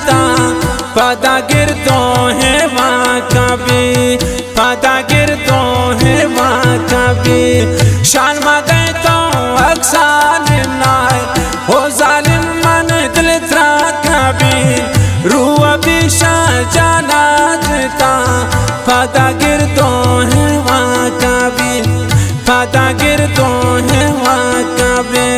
जता पता गिरदों है वहाँ कभी पता गिरदों है वहाँ कभी शान मदे तो अक्साल नाय हो जालिम मन दिल त्रा कभी रूह भी जाना जता पता गिरदों है वहाँ कभी पता गिरदों है वहाँ कभी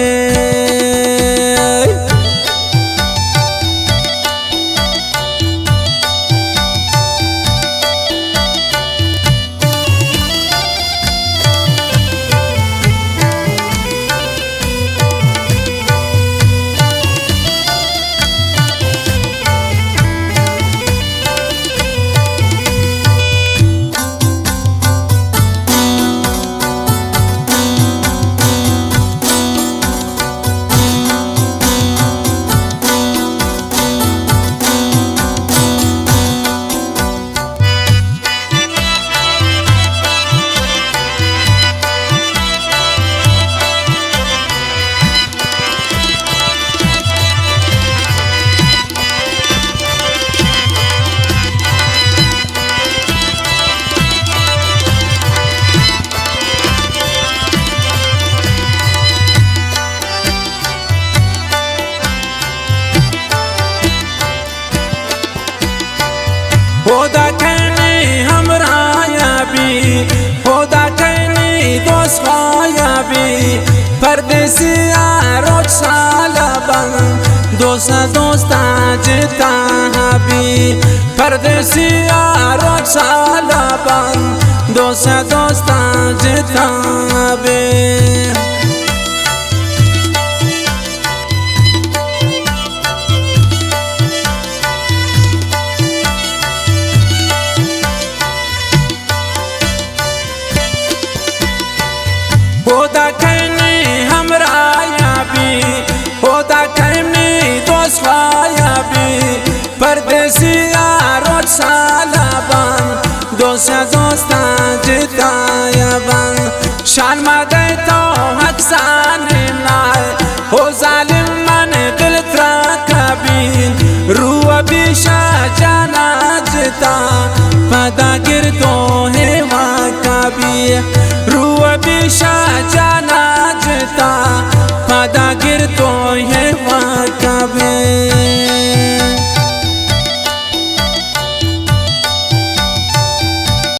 होदा कहने हमराया भी होदा कहने दोस्ताया भी परदेसी रोज साला बंग दोस्ता जता भी परदेसी रोज साला बंग दोस्ता जता भी होदा कहने हमराया भी होदा कहने दोस्ताया भी परदेसी रोज साला बंग दोस्ता जताया बंग शान